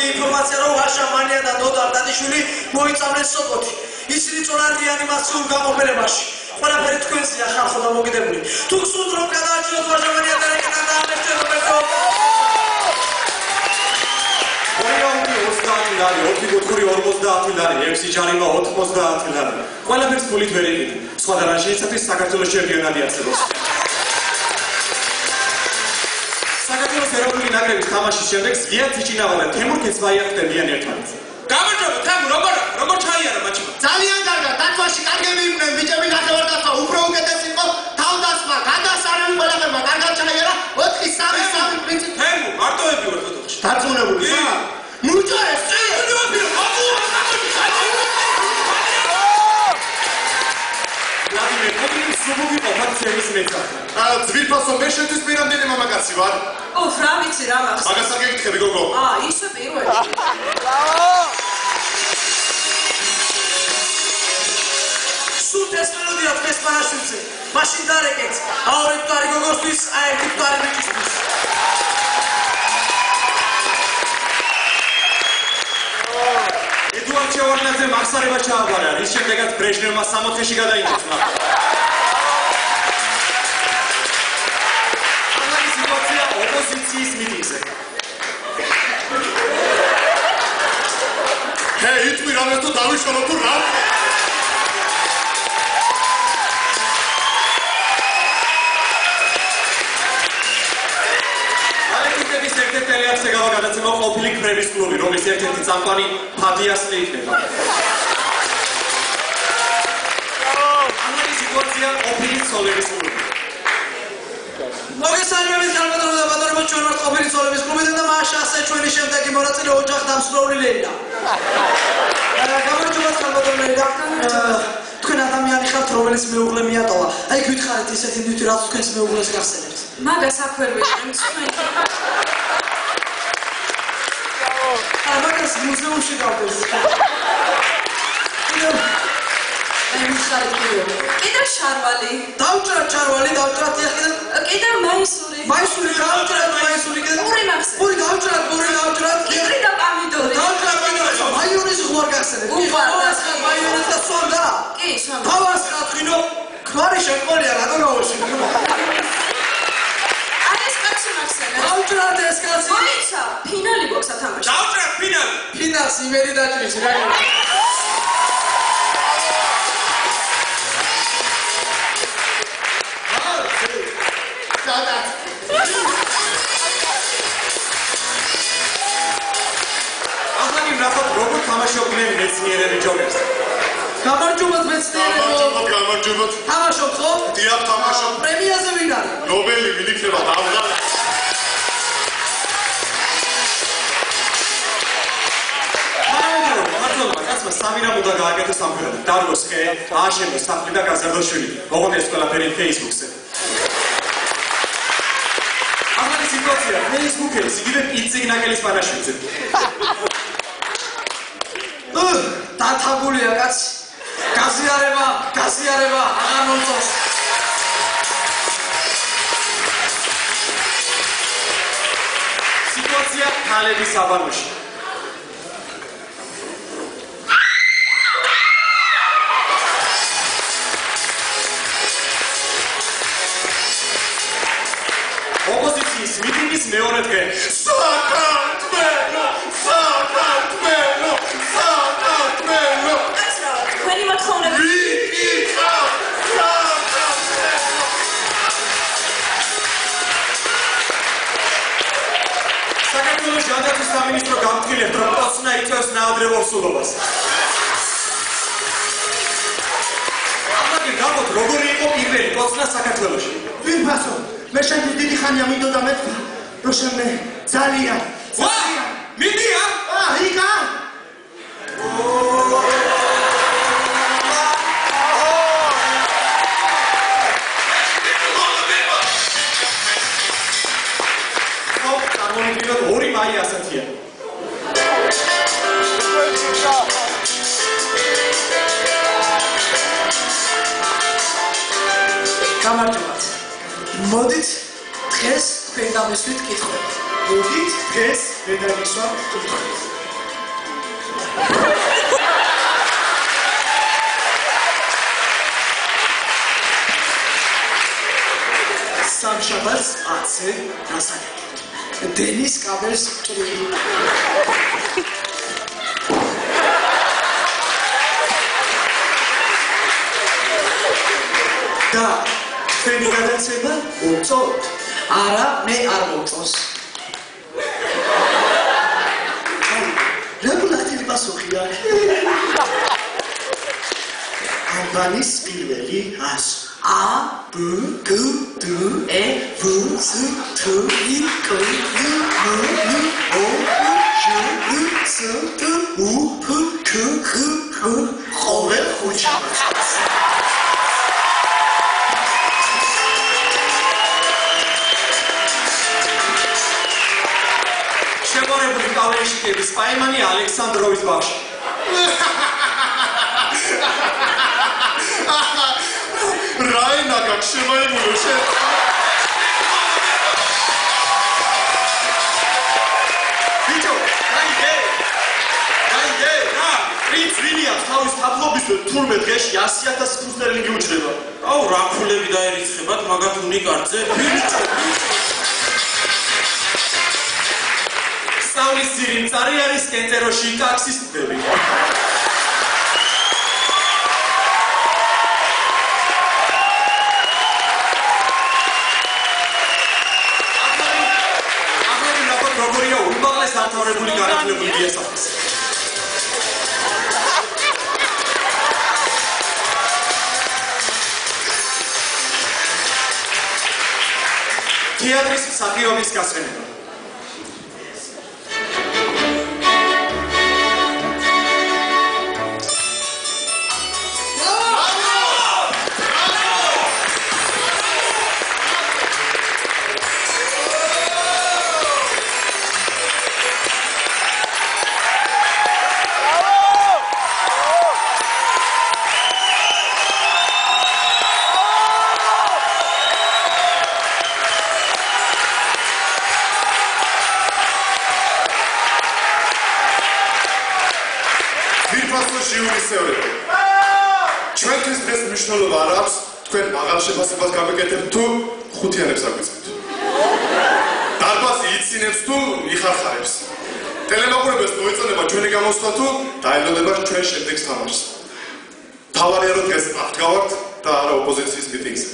ინფორმაცია რომ ვაშა მანია და დოდარ დადიშვილი მოიწამეს სოფოთი. ისინი წონან რეანიმაციულ გამოფენებაში. ყველაფერი თქვენზეა ხალხო და მოგიდებული. თუ გსურთ რომ გადაარჩინოთ ვაშა მანია და რეკეთა და ამერჩევ მეთო. ორი რაუნდი 30 ლარი, 4 გუთური 50 ლარი, 6 ჯარიმა 90 ლარი. ყველაფერს ფულით ვერ იყიდით. სხვა დარაჟისათვის საქართველოს ჩემპიონატი არსებობს. საქართველოს ეროვნული ნაკრების თამაშის შემდეგ ზვიად ჩიჩინავა და თემურ ქეცბაიახტებიან ერთმანეთს. გამარჯობა თემურ, როგორ ჩაიარა მატჩი? ძალიან კარგად, დათვაში კარგები იყვნენ, ბიჭები ნახევარდაცვა უფრო უკეთესი იყო, თავდასხმა, გადასარევი ყველაფერმა კარგად ჩაიარა, 4-3-3 პრინციპი. თემურ, მარტოები ვარ თოთოხში. დაწუნებული ხარ? მუჭოეს, Vladimir Putin სუბუგი ყოფა ცემის მეცახე. ძვირფასო მე შეთვის პირამდელი მამაკაცი ვარ. რა ვიცი რა მახსოვს. მაგას არ გეკითხები გოგო. ისე პირველი. სულ ეს მელოდია თქვენს პარაშუტზე. მაშინ დარეკეთ. აორი მკვდარი გოგოსთვის, ერთი მკვდარი ბიჭისთვის. ედუარდ ჩევარდნაძე მახსარება ჩააბარა, რის შემდეგაც ბრეჟნევმა 60-ში გადაინაცვლა. ამავე სიტუაცია ოპოზიციის მიტინგზე. იტყვი რამე თუ დავიშალო თუ რა? ალეკუსების ერთ-ერთი რეაქცია გავაგადაცემა ყოფილი კრების კლუბი, რომლის ერთ-ერთი წამყვანი ფადიასლი იქნება. ამავე სიტუაცია ყოფილი ცოლების კლუბი. მოგესალმებით ხალხო და ბატონო, ჩვენ ვართ ყოფილი ცოლების კლუბიდან და მაშა ასე ჩვენი შემდეგი მონაწილე ოჯახ დამსწრეული ლეილა. გამარჯობა ხალხო და თქვენ ადამიანი ხართ, რომელიც მეუღლე მიატოვა. აი გითხარით ისეთი ნივთი, რაც თქვენს მეუღლეს გახსენებთ. მაგას აქ ვერ ვიყენთ თქვენ. მაგას მუზეუმში გავდევს. კიდევ შარვალი. დავჭრათ შარვალი, დავჭრათ იახიდან. კიდევ მაისური. მაისური დავჭრათ მაისური. პური მახსენე. პური დავჭრათ, პური დავჭრათ. კიდრი და პამიდორი. დავჭრათ პამიდორი. მაიონეზი ხوار გახსენებთ. უყვარს მაიონეზი და სონდა. კი, სონდა. თავას გაწვინო. ქმარი შეყოლია, რატო გავაშინო? ეს კაცი მახსენე. დავჭრათ ეს კაცი. მოიცა, ფინალი გვაქვს ათამაში. დავჭრათ ფინალი. ფინალს იმედი დაჭრის რა. ახალი ნახოთ როგორ თამაშობდნენ მეცნიერები ჯოგერს. გამარჯობათ მეცნიერებო. გამარჯობათ. თამაშობ ხო? დიახ, თამაშობ. პრემიაზე ვინ არის? ნობელი ვინ იქნება დავდა. კაცმა სამი რამ უნდა გააკეთოს სამხედრო. დარგოს ხე, ააშენოს სახლი და გაზარდოს შვილი. მოღონდეს ყველაფერი Facebook-ზე. ახალი სიტუაცია Facebook-ზე, იგივე პიციგნაკელის პარაშუტზე. დათაგულია კაცი. გაზიარება, აღარ მომწონს. სიტუაცია ქალების საბანოში. ოპოზიციის მიტინგის მეორე დღე. საქართველო! თქვენი მოთხოვნები. საქართველოს ჯანდაცვის სამინისტრო გამტკილებს, რომ პოსტნა იწევს ნაადრევ ორსულობას. გაყვანა საქართველოში. ვინფასო, მე შენთვის დიდი ხანია მინდოდა მეთქვა, რომ შემე ძალიან. მიდია? იკა? წარმოვიდგინოთ 2 მაი ასეთია. გამარჯობათ. მოდით დღეს თქვენ გამისვით კითხვები. მოდით დღეს მე დაგისვა კითხვები. სამშაბათს 10-ზე დასაწყისი. დენის კაბელს წვრილი. და თქვენი გადაცემა მოგწონთ? არა, მე არ მოგწონს. რეგულარული პასუხია. ალბანის პირველი ას. A, B, G, D, E, F, C, T, I, K, L, M, N, O, P, Q, R, S, T, U, P, Q, H, H, ყოველ ხუთში. შემორებული კავლეშიკების პაიმანი ალექსანდროვის ბავშვი. რაინა გაგშემოებულო შენ. ბიჭო, გაიგე? რა? პრინც ვილიამს თავის თაფლობისვე თურმე დღეში 100,000 ფუსტერლინგი უჩნდება. აუ რა ფულები დაერიცხებათ მაგათ უნიკარდზე? სწავლის ძირიმწარი არის კენტეროში ტაქსისტები. როგორია უმაღლეს დამთავრებული განათლებული გიასახეს. თეატრის მსახიობის გასვენება. ჩვენთვის დღეს მნიშვნელობა არ აქვს, თქვენ მაღალ შეფასებას გამეკეთებთ თუ ხუთიანებს აგვიწყებთ. დარბაზი იცინებს თუ იხარხარებს. ტელემაყურებელს მოეწონება ჩვენი გამოსვლა თუ დაელოდება ჩვენ შემდეგს თამაშს. თავარია რომ დღეს აღდგავართ და არა ოპოზიციის მიტინგზე.